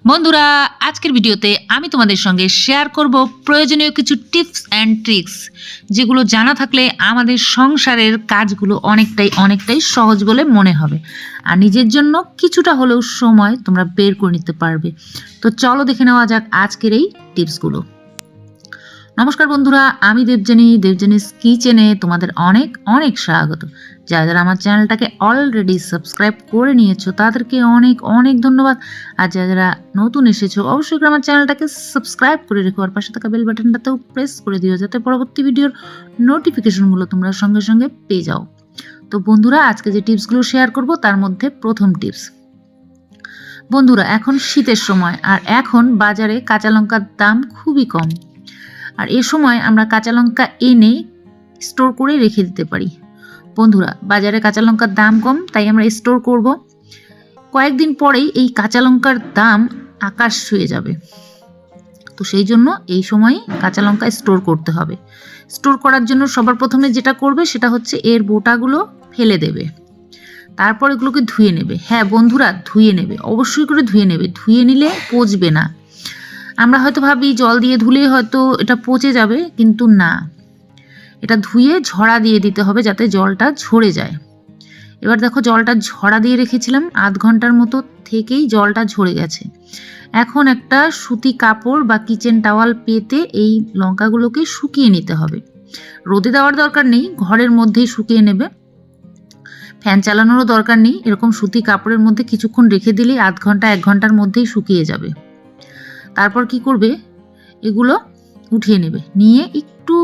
বন্ধুরা, আজকের ভিডিওতে আমি তোমাদের সঙ্গে শেয়ার করব প্রয়োজনীয় কিছু টিপস অ্যান্ড ট্রিক্স, যেগুলো জানা থাকলে আমাদের সংসারের কাজগুলো অনেকটাই সহজ বলে মনে হবে, আর নিজের জন্য কিছুটা হলেও সময় তোমরা বের করে নিতে পারবে। তো চলো দেখে নেওয়া যাক আজকের এই টিপসগুলো। নমস্কার বন্ধুরা, আমি দেবজানিস কিচেনে তোমাদের অনেক স্বাগত। যারা আমার চ্যানেলটাকে অলরেডি সাবস্ক্রাইব করে নিয়েছো তাদেরকে অনেক ধন্যবাদ। আর যারা নতুন এসেছো অবশ্যই আমার চ্যানেলটাকে সাবস্ক্রাইব করে রেখো, আর পাশে থাকা বেল বাটনটাতেও প্রেস করে দিও, যাতে পরবর্তী ভিডিওর নোটিফিকেশনগুলো তোমরা সঙ্গে সঙ্গে পেয়ে যাও। তো বন্ধুরা, আজকে যে টিপসগুলো শেয়ার করব তার মধ্যে প্রথম টিপস। বন্ধুরা, এখন শীতের সময়, আর এখন বাজারে কাঁচা লঙ্কার দাম খুবই কম। আর এ সময় আমরা কাঁচা লঙ্কা এনে স্টোর করে রেখে দিতে পারি। বন্ধুরা, বাজারে কাঁচা লঙ্কার দাম কম, তাই আমরা স্টোর করব। কয়েকদিন পরেই এই কাঁচা লঙ্কার দাম আকাশ ছুঁয়ে যাবে। তো সেই জন্য এই সময় কাঁচা লঙ্কা স্টোর করতে হবে। স্টোর করার জন্য সবার প্রথমে যেটা করবে সেটা হচ্ছে এর বোটাগুলো ফেলে দেবে, তারপর এগুলোকে ধুয়ে নেবে। হ্যাঁ বন্ধুরা, ধুয়ে নেবে, অবশ্যই করে ধুয়ে নেবে। ধুয়ে নিলে পচবে না। আমরা হয়তো ভাবি জল দিয়ে ধুলে হয়তো এটা পচে যাবে, কিন্তু না, এটা ধুয়ে ঝরা দিয়ে দিতে হবে যাতে জলটা ঝরে যায়। এবার দেখো, জলটা ঝরা দিয়ে রেখেছিলাম, আধ ঘন্টার মতো থেকেই জলটা ঝরে গেছে। এখন একটা সুতি কাপড় বা কিচেন টাওয়াল পেতে এই লঙ্কাগুলোকে শুকিয়ে নিতে হবে। রোদে দেওয়ার দরকার নেই, ঘরের মধ্যেই শুকিয়ে নেবে। ফ্যান চালানোরও দরকার নেই, এরকম সুতি কাপড়ের মধ্যে কিছুক্ষণ রেখে দিলেই আধ ঘন্টা 1 ঘন্টার মধ্যেই শুকিয়ে যাবে। তারপর কি করবে, এগুলো উঠিয়ে নেবে, নিয়ে একটু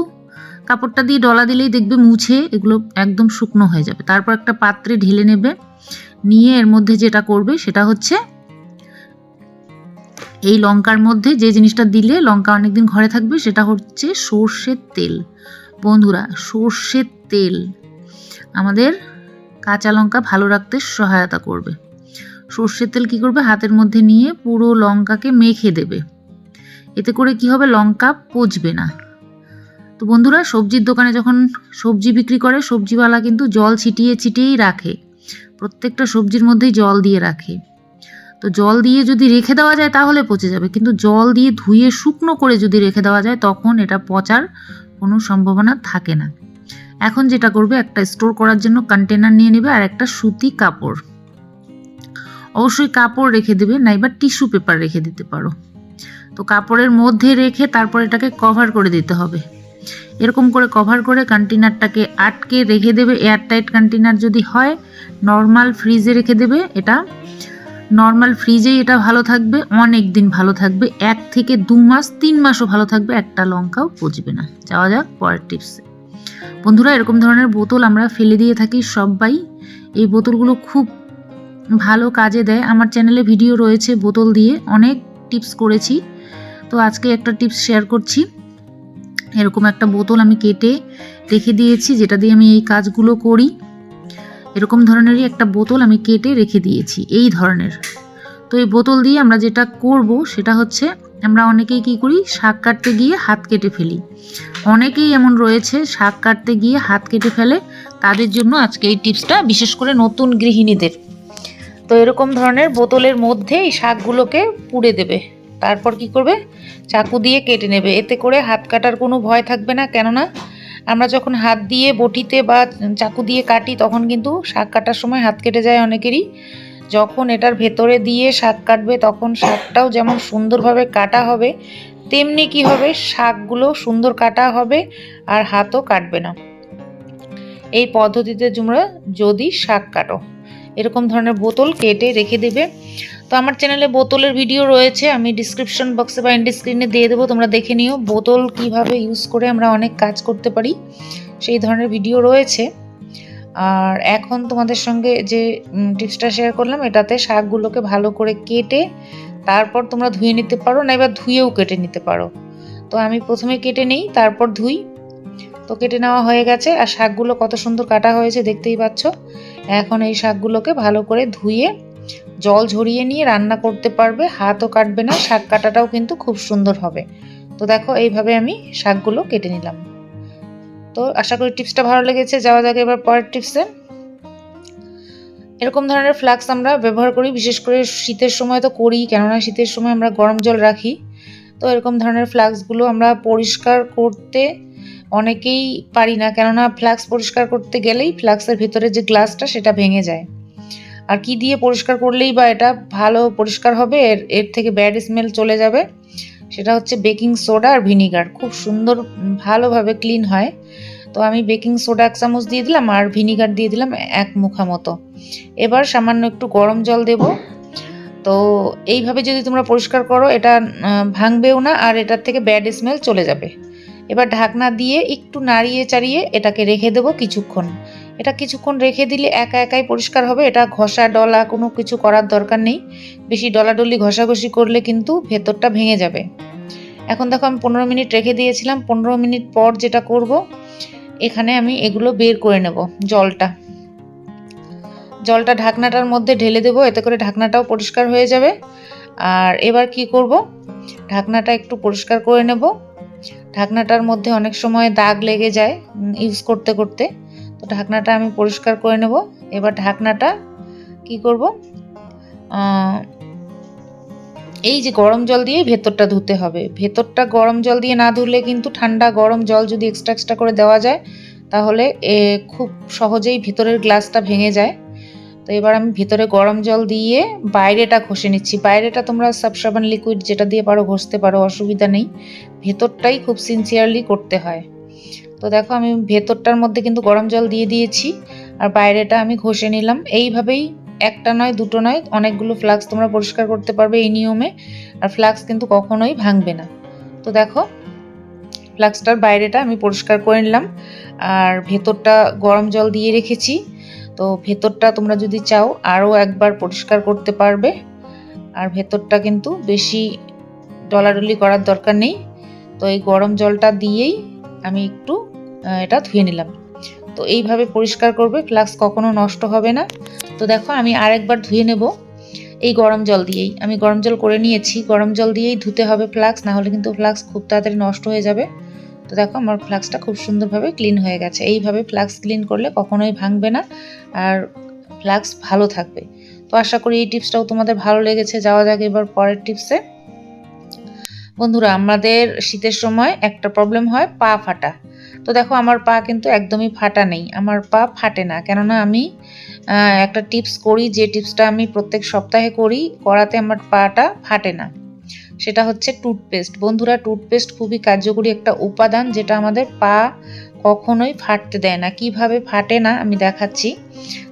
কাপড়টা দিয়ে ডলা দিলেই দেখবে মুছে এগুলো একদম শুকনো হয়ে যাবে। তারপর একটা পাত্রে ঢেলে নেবে, নিয়ে এর মধ্যে যেটা করবে সেটা হচ্ছে এই লঙ্কার মধ্যে যে জিনিসটা দিলে লঙ্কা অনেকদিন ঘরে থাকবে সেটা হচ্ছে সর্ষের তেল। বন্ধুরা, সর্ষের তেল আমাদের কাঁচা লঙ্কা ভালো রাখতে সহায়তা করবে। সর্ষের তেল কি করবে, হাতের মধ্যে নিয়ে পুরো লঙ্কাকে মেখে দেবে। এতে করে কি হবে, লঙ্কা পচবে না। তো বন্ধুরা, সবজির দোকানে যখন সবজি বিক্রি করে সবজিওয়ালা কিন্তু জল ছিটিয়েই রাখে, প্রত্যেকটা সবজির মধ্যেই জল দিয়ে রাখে। তো জল দিয়ে যদি রেখে দেওয়া যায় তাহলে পচে যাবে, কিন্তু জল দিয়ে ধুয়ে শুকনো করে যদি রেখে দেওয়া যায় তখন এটা পচার কোনো সম্ভাবনা থাকে না। এখন যেটা করবে, একটা স্টোর করার জন্য কন্টেনার নিয়ে নেবে আর একটা সুতি কাপড়, অবশ্যই কাপড় রেখে দেবে, নাইবা টিস্যু পেপার রেখে দিতে পারো। তো কাপড়ের মধ্যে রেখে তারপর এটাকে কভার করে দিতে হবে। এরকম করে কভার করে কন্টেনারটাকে আটকে রেখে দেবে। এয়ারটাইট কন্টেনার যদি হয়, নর্মাল ফ্রিজে রেখে দেবে। এটা নর্মাল ফ্রিজেই এটা ভালো থাকবে, অনেক দিন ভালো থাকবে, 1 থেকে 2 মাস 3 মাসও ভালো থাকবে, একটা লঙ্কাও পচবে না। যাওয়া যাক পরের টিপসে। বন্ধুরা, এরকম ধরনের বোতল আমরা ফেলে দিয়ে থাকি সবাই। এই বোতলগুলো খুব ভালো কাজে দেয়। আমার চ্যানেলে ভিডিও রয়েছে বোতল দিয়ে, অনেক টিপস করেছি। তো আজকে একটা টিপস শেয়ার করছি। এরকম একটা বোতল আমি কেটে রেখে দিয়েছি, যেটা দিয়ে আমি এই কাজগুলো করি। এরকম ধরনেরই একটা বোতল আমি কেটে রেখে দিয়েছি, এই ধরনের। তো এই বোতল দিয়ে আমরা যেটা করব সেটা হচ্ছে, আমরা অনেকেই কি করি, শাক কাটতে গিয়ে হাত কেটে ফেলি। অনেকেই এমন রয়েছে শাক কাটতে গিয়ে হাত কেটে ফেলে, তাদের জন্য আজকে এই টিপসটা, বিশেষ করে নতুন গৃহিণীদের। তো এরকম ধরনের বোতলের মধ্যে এই শাকগুলোকে পুড়ে দেবে, তারপর কি করবে, চাকু দিয়ে কেটে নেবে। এতে করে হাত কাটার কোনো ভয় থাকবে না, কেননা আমরা যখন হাত দিয়ে বটিতে বা চাকু দিয়ে কাটি তখন কিন্তু শাক কাটার সময় হাত কেটে যায় অনেকেরই। যখন এটার ভেতরে দিয়ে শাক কাটবে তখন শাকটাও যেমন সুন্দরভাবে কাটা হবে, তেমনি কি হবে, শাকগুলো সুন্দর কাটা হবে আর হাতও কাটবে না। এই পদ্ধতিতে তোমরা যদি শাক কাটো, এরকম ধরনের বোতল কেটে রেখে দেবে। তো আমার চ্যানেলে বোতলের ভিডিও রয়েছে, আমি ডিসক্রিপশন বক্সে বা এন্ড স্ক্রিনে দিয়ে দেবো, তোমরা দেখে নিও। বোতল কিভাবে ইউজ করে আমরা অনেক কাজ করতে পারি সেই ধরনের ভিডিও রয়েছে। আর এখন তোমাদের সঙ্গে যে টিপসটা শেয়ার করলাম, এটাতে শাকগুলোকে ভালো করে কেটে তারপর তোমরা ধুয়ে নিতে পারো, না এবার ধুয়েও কেটে নিতে পারো। তো আমি প্রথমে কেটে নিই, তারপর ধুই। তো কেটে নেওয়া হয়ে গেছে, আর শাকগুলো কত সুন্দর কাটা হয়েছে দেখতেই পাচ্ছ। এখন এই শাকগুলোকে ভালো করে ধুয়ে জল ঝরিয়ে নিয়ে রান্না করতে পারবে, হাতও কাটবে না, শাক কাটাটাও কিন্তু খুব সুন্দর হবে। তো দেখো, এইভাবে আমি শাকগুলো কেটে নিলাম। তো আশা করি টিপসটা ভালো লেগেছে। যাওয়া যাক এবার পরের টিপসে। এরকম ধরনের ফ্লাক্স আমরা ব্যবহার করি, বিশেষ করে শীতের সময় তো করি, কেননা শীতের সময় আমরা গরম জল রাখি। তো এরকম ধরনের ফ্লাক্সগুলো আমরা পরিষ্কার করতে অনেকেই পারি না, কেননা ফ্লাক্স পরিষ্কার করতে গেলেই ফ্লাক্সের ভিতরে যে গ্লাসটা সেটা ভেঙে যায়। আর কি দিয়ে পরিষ্কার করলেই বা এটা ভালো পরিষ্কার হবে, এর থেকে ব্যাড স্মেল চলে যাবে, সেটা হচ্ছে বেকিং সোডা আর ভিনিগার। খুব সুন্দর ভালোভাবে ক্লিন হয়। তো আমি বেকিং সোডা 1 চামচ দিয়ে দিলাম আর ভিনিগার দিয়ে দিলাম 1 মুঠা মতো। এবার সামান্য একটু গরম জল দেব। তো এইভাবে যদি তোমরা পরিষ্কার করো, এটা ভাঙবেও না আর এটার থেকে ব্যাড স্মেল চলে যাবে। এবার ঢাকনা দিয়ে একটু নাড়িয়ে চাড়িয়ে এটাকে রেখে দেবো কিছুক্ষণ। এটা কিছুক্ষণ রেখে দিলে একা একাই পরিষ্কার হবে, এটা ঘষা ডলা কোনো কিছু করার দরকার নেই। বেশি ডলাডলি ঘষাঘষি করলে কিন্তু ভেতরটা ভেঙে যাবে। এখন দেখো আমি 15 মিনিট রেখে দিয়েছিলাম। 15 মিনিট পর যেটা করব, এখানে আমি এগুলো বের করে নেব। জলটা ঢাকনাটার মধ্যে ঢেলে দেবো, এতে করে ঢাকনাটাও পরিষ্কার হয়ে যাবে। আর এবার কি করব, ঢাকনাটা একটু পরিষ্কার করে নেব। ঢাকনাটার মধ্যে অনেক সময় দাগ লেগে যায় ইউজ করতে করতে, তো ঢাকনাটা আমি পরিষ্কার করে নেব। এবার ঢাকনাটা কি করব, এই যে গরম জল দিয়ে ভেতরটা ধুতে হবে। ভেতরটা গরম জল দিয়ে না ধুলে কিন্তু ঠান্ডা গরম জল যদি এক্সট্রা করে দেওয়া যায়, তাহলে খুব সহজেই ভেতরের গ্লাসটা ভেঙে যায়। তো এবার আমি ভেতরে গরম জল দিয়ে বাইরেটা ঘষে নিচ্ছি। বাইরেটা তোমরা সার্ফ সাবান লিকুইড যেটা দিয়ে পারো ঘষতে পারো, অসুবিধা নেই। ভেতরটাই খুব সিনসিয়ারলি করতে হয়। তো দেখো আমি ভেতরটার মধ্যে কিন্তু গরম জল দিয়ে দিয়েছি আর বাইরেটা আমি ঘষে নিলাম। এইভাবেই একটা নয় দুটো নয় অনেকগুলো ফ্লাক্স তোমরা পরিষ্কার করতে পারবে এই নিয়মে। আর ফ্লাক্স কিন্তু কখনোই ভাঙবে না। তো দেখো ফ্লাক্সটার বাইরেটা আমি পরিষ্কার করে নিলাম আর ভেতরটা গরম জল দিয়ে রেখেছি। তো ভেতরটা তোমরা যদি চাও আরও একবার পরিষ্কার করতে পারবে। আর ভেতরটা কিন্তু বেশি ডলাডলি করার দরকার নেই। তো এই গরম জলটা দিয়েই আমি একটু এটা ধুয়ে নিলাম। তো এইভাবে পরিষ্কার করবে, ফ্লাক্স কখনো নষ্ট হবে না। তো দেখো আমি আরেকবার ধুয়ে নেব এই গরম জল দিয়েই। আমি গরম জল করে নিয়েছি, গরম জল দিয়েই ধুতে হবে ফ্লাক্স, না হলে কিন্তু ফ্লাক্স খুব তাড়াতাড়ি নষ্ট হয়ে যাবে। তো দেখো আমার ফ্লাক্সটা খুব সুন্দরভাবে ক্লিন হয়ে গেছে। এইভাবে ফ্লাক্স ক্লিন করলে কখনোই ভাঙবে না আর ফ্লাক্স ভালো থাকবে। তো আশা করি এই টিপসটাও তোমাদের ভালো লেগেছে। যাওয়া যাক এবার পরের টিপসে। বন্ধুরা, আমাদের শীতের সময় একটা প্রবলেম হয়, পা ফাটা। তো দেখো আমার পা কিন্তু একদমই ফাটা নেই, আমার পা ফাটে না, কেননা আমি একটা টিপস করি, যে টিপসটা আমি প্রত্যেক সপ্তাহে করাতে আমার পাটা ফাটে না। সেটা হচ্ছে টুথপেস্ট। বন্ধুরা, টুথপেস্ট খুবই কার্যকরী একটা উপাদান, যেটা আমাদের পা কখনোই ফাটতে দেয় না। কিভাবে ফাটে না আমি দেখাচ্ছি।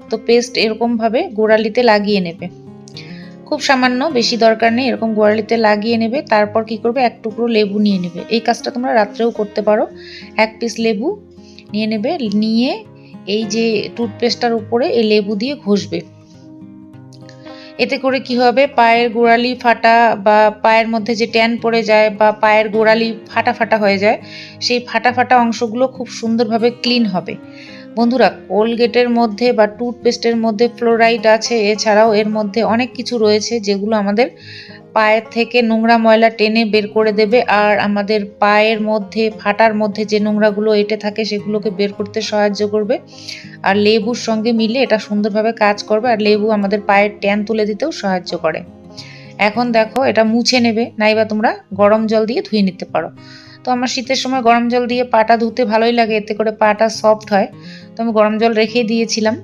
তো পেস্ট এরকমভাবে গোড়ালিতে লাগিয়ে নেবে, খুব সামান্য, বেশি দরকার নেই, এরকম গোড়ালিতে লাগিয়ে নেবে। তারপর কি করবে, 1 টুকরো লেবু নিয়ে নেবে। এই কাজটা তোমরা রাত্রেও করতে পারো। 1 পিস লেবু নিয়ে নেবে, নিয়ে এই যে টুথপেস্টটার উপরে এই লেবু দিয়ে ঘষবে। এতে করে কি হবে, পায়ের গোড়ালি ফাটা বা পায়ের মধ্যে যে ট্যান পড়ে যায় বা পায়ের গোড়ালি ফাটা ফাটা হয়ে যায়, সেই ফাটা ফাটা অংশগুলো খুব সুন্দরভাবে ক্লিন হবে। বন্ধুরা, কোলগেটের মধ্যে বা টুথপেস্টের মধ্যে ফ্লোরাইড আছে, এছাড়াও এর মধ্যে অনেক কিছু রয়েছে যেগুলো আমাদের পায়ের থেকে নোংরা ময়লা টেনে বের করে দেবে আর আমাদের পায়ের মধ্যে ফাটার মধ্যে যে নোংরাগুলো এঁটে থাকে সেগুলোকে বের করতে সাহায্য করবে। আর লেবুর সঙ্গে মিলে এটা সুন্দরভাবে কাজ করবে। আর লেবু আমাদের পায়ের ট্যান তুলে দিতেও সাহায্য করে। এখন দেখো এটা মুছে নেবে, নাইবা তোমরা গরম জল দিয়ে ধুয়ে নিতে পারো। তো আমার শীতের সময় গরম জল দিয়ে পাটা ধুতে ভালোই লাগে, এতে করে পাটা সফট হয়। তো আমি গরম জল রেখে দিয়েছিলাম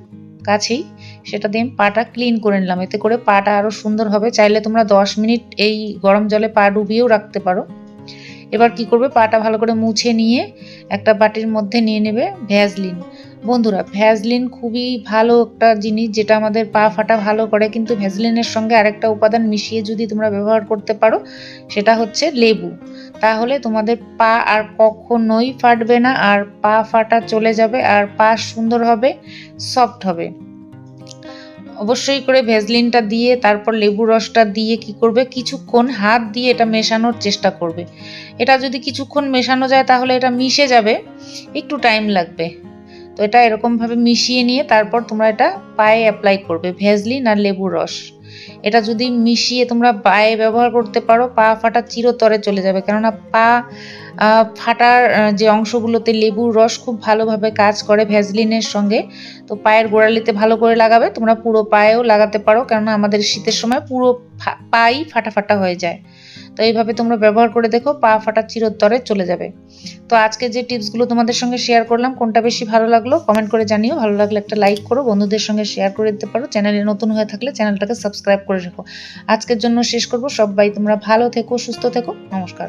কাছেই, সেটা দিয়ে পাটা ক্লিন করে নিলাম, এতে করে পাটা আরও সুন্দর হবে। চাইলে তোমরা 10 মিনিট এই গরম জলে পা ডুবিয়েও রাখতে পারো। এবার কি করবে, পাটা ভালো করে মুছে নিয়ে একটা বাটির মধ্যে নিয়ে নেবে ভ্যাসলিন। বন্ধুরা, ভ্যাসলিন খুবই ভালো একটা জিনিস, যেটা আমাদের পা ফাটা ভালো করে। কিন্তু ভ্যাসলিনের সঙ্গে আরেকটা উপাদান মিশিয়ে যদি তোমরা ব্যবহার করতে পারো, সেটা হচ্ছে লেবু, তাহলে তোমাদের পা আর কখনোই ফাটবে না, আর পা ফাটা চলে যাবে আর পা সুন্দর হবে, সফট হবে। অবশ্যই করে ভ্যাসলিনটা দিয়ে তারপর লেবু রসটা দিয়ে কি করবে, কিছুক্ষণ হাত দিয়ে এটা মেশানোর চেষ্টা করবে। এটা যদি কিছুক্ষণ মেশানো যায় তাহলে এটা মিশে যাবে, একটু টাইম লাগবে। তো এটা এরকমভাবে মিশিয়ে নিয়ে তারপর তোমরা এটা পায়ে অ্যাপ্লাই করবে, ভ্যাসলিন আর লেবু রস। এটা যদি মিশিয়ে তোমরা পায়ে ব্যবহার করতে পারো, পা ফাটা চিরতরে চলে যাবে। কেননা পা ফাটার যে অংশগুলোতে লেবুর রস খুব ভালোভাবে কাজ করে ভ্যাসলিনের সঙ্গে। তো পায়ের গোড়ালিতে ভালো করে লাগাবে, তোমরা পুরো পায়েও লাগাতে পারো, কেননা আমাদের শীতের সময় পুরো পাই ফাটা ফাটা হয়ে যায়। তো এইভাবে তোমরা ব্যবহার করে দেখো, পা ফাটা চিরতরে চলে যাবে। তো আজকে যে টিপসগুলো তোমাদের সঙ্গে শেয়ার করলাম, কোনটা বেশি ভালো লাগলো কমেন্ট করে জানিও। ভালো লাগলে একটা লাইক করো, বন্ধুদের সঙ্গে শেয়ার করে দিতে পারো। চ্যানেলে নতুন হয়ে থাকলে চ্যানেলটাকে সাবস্ক্রাইব করে রেখো। আজকের জন্য শেষ করবো। সবাই তোমরা ভালো থেকো, সুস্থ থেকো। নমস্কার।